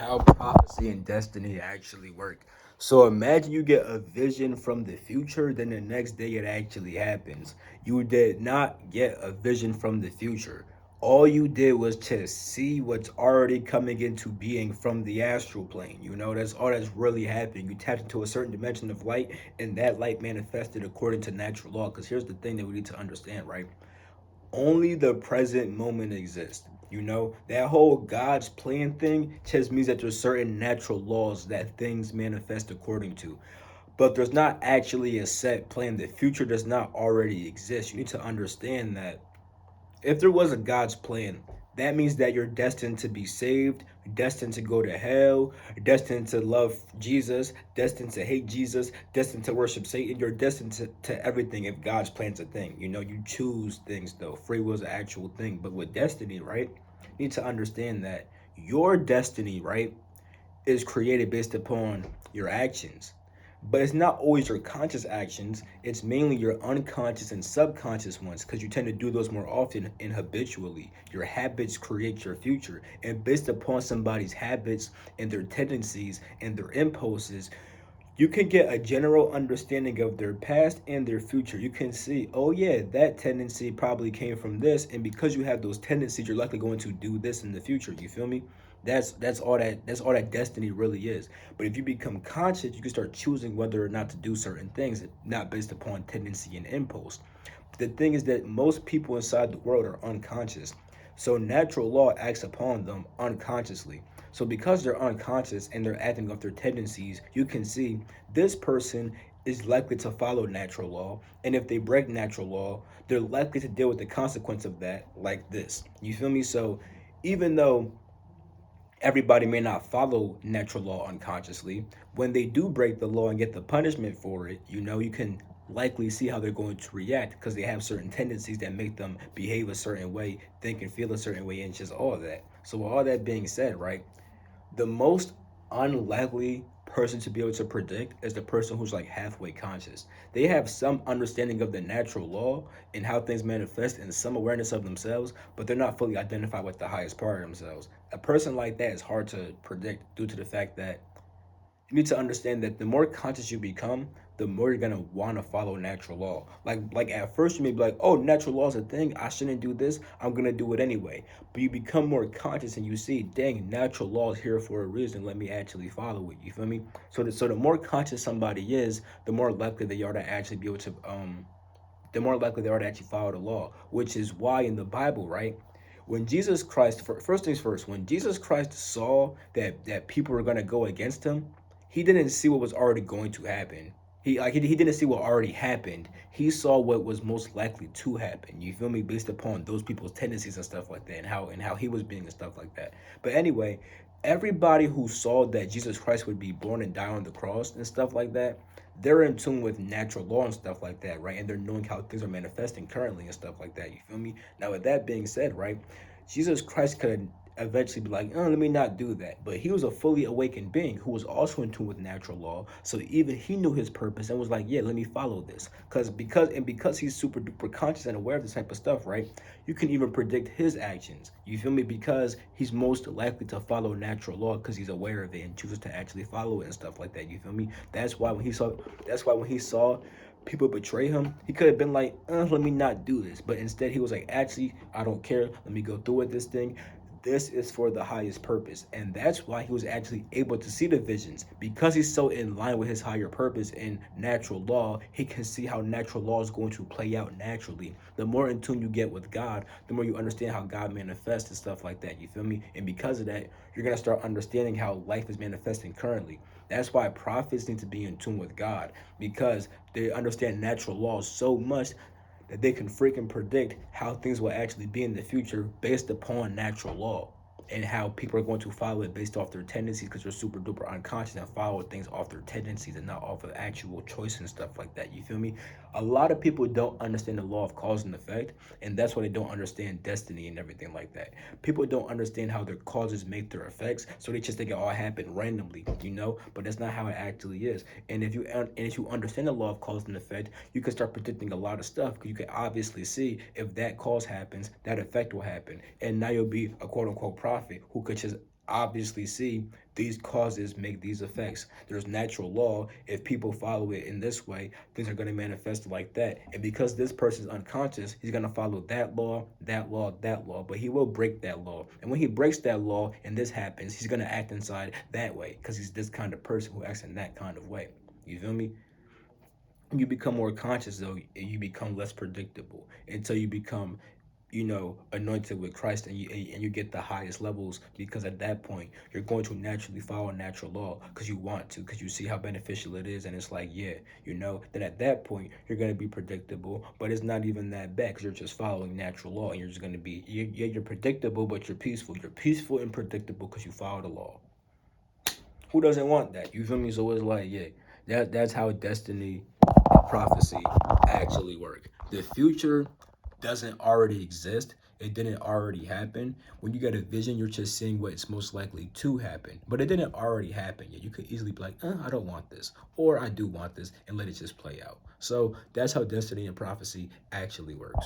how prophecy and destiny actually work. So imagine you get a vision from the future, then the next day it actually happens. You did not get a vision from the future. All you did was to see what's already coming into being from the astral plane. That's all that's really happening. You tapped into a certain dimension of light, and that light manifested according to natural law. Because here's the thing that we need to understand, right? Only the present moment exists. That whole God's plan thing just means that there's certain natural laws that things manifest according to. But there's not actually a set plan. The future does not already exist. You need to understand that if there was a God's plan, that means that you're destined to be saved, destined to go to hell, destined to love Jesus, destined to hate Jesus, destined to worship Satan. You're destined to everything if God's plan's a thing. You choose things though. Free will is an actual thing. But with destiny, right? You need to understand that your destiny, right, is created based upon your actions. But it's not always your conscious actions, it's mainly your unconscious and subconscious ones because you tend to do those more often and habitually. Your habits create your future, and based upon somebody's habits and their tendencies and their impulses, you can get a general understanding of their past and their future. You can see, oh yeah, that tendency probably came from this, and because you have those tendencies, you're likely going to do this in the future. You feel me? That's all that destiny really is. But if you become conscious, you can start choosing whether or not to do certain things, not based upon tendency and impulse. The thing is that most people inside the world are unconscious. So natural law acts upon them unconsciously. So because they're unconscious and they're acting off their tendencies, you can see this person is likely to follow natural law. And if they break natural law, they're likely to deal with the consequence of that like this. You feel me? So even though everybody may not follow natural law unconsciously, when they do break the law and get the punishment for it, you can likely see how they're going to react because they have certain tendencies that make them behave a certain way, think and feel a certain way, and just all of that. So, with all that being said, right, the most unlikely person to be able to predict is the person who's like halfway conscious. They have some understanding of the natural law and how things manifest and some awareness of themselves, but they're not fully identified with the highest part of themselves. A person like that is hard to predict due to the fact that you need to understand that the more conscious you become, the more you're gonna want to follow natural law. Like at first you may be like, oh, natural law is a thing. I shouldn't do this. I'm gonna do it anyway. But you become more conscious and you see, dang, natural law is here for a reason. Let me actually follow it. You feel me? So the more conscious somebody is, the more likely they are to actually be able to the more likely they are to actually follow the law. Which is why in the Bible, right? When Jesus Christ, first things first, when Jesus Christ saw that people were gonna go against him, he didn't see what was already going to happen. He didn't see what already happened. He saw what was most likely to happen. You feel me? Based upon those people's tendencies and stuff like that, and how he was being and stuff like that. But anyway, everybody who saw that Jesus Christ would be born and die on the cross and stuff like that, they're in tune with natural law and stuff like that, right? And they're knowing how things are manifesting currently and stuff like that. You feel me? Now, with that being said, right, Jesus Christ could eventually be like, oh, let me not do that. But he was a fully awakened being who was also in tune with natural law. So even he knew his purpose and was like, yeah, let me follow this. Because he's super duper conscious and aware of this type of stuff, right? You can even predict his actions. You feel me? Because he's most likely to follow natural law because he's aware of it and chooses to actually follow it and stuff like that. You feel me? That's why when he saw people betray him, he could have been like, let me not do this. But instead, he was like, actually, I don't care. Let me go through with this thing. This is for the highest purpose. And that's why he was actually able to see the visions. Because he's so in line with his higher purpose in natural law, he can see how natural law is going to play out naturally. The more in tune you get with God, the more you understand how God manifests and stuff like that. You feel me? And because of that, you're going to start understanding how life is manifesting currently. That's why prophets need to be in tune with God because they understand natural laws so much that they can freaking predict how things will actually be in the future based upon natural law and how people are going to follow it based off their tendencies because they're super duper unconscious and follow things off their tendencies and not off of actual choice and stuff like that. You feel me? A lot of people don't understand the law of cause and effect, and that's why they don't understand destiny and everything like that. People don't understand how their causes make their effects, so they just think it all happened randomly. But that's not how it actually is. And if you understand the law of cause and effect, you can start predicting a lot of stuff because you can obviously see if that cause happens, that effect will happen, and now you'll be a quote unquote prophet who could just obviously see these causes make these effects. There's natural law. If people follow it in this way, things are going to manifest like that. And because this person's unconscious, he's going to follow that law, that law, that law. But he will break that law. And when he breaks that law and this happens, he's going to act inside that way because he's this kind of person who acts in that kind of way. You feel me? You become more conscious though, you become less predictable until you become, anointed with Christ, and you get the highest levels, because at that point you're going to naturally follow natural law because you want to, because you see how beneficial it is, and it's like, yeah, then at that point you're going to be predictable, but it's not even that bad because you're just following natural law, and you're just going to be, yeah, you're predictable, but you're peaceful and predictable because you follow the law. Who doesn't want that? You feel me? So it's like, yeah, that's how destiny and prophecy actually work. The future doesn't already exist. It didn't already happen. When you get a vision, you're just seeing what's most likely to happen. But it didn't already happen yet. You could easily be like, I don't want this. Or I do want this, and let it just play out. So that's how destiny and prophecy actually works.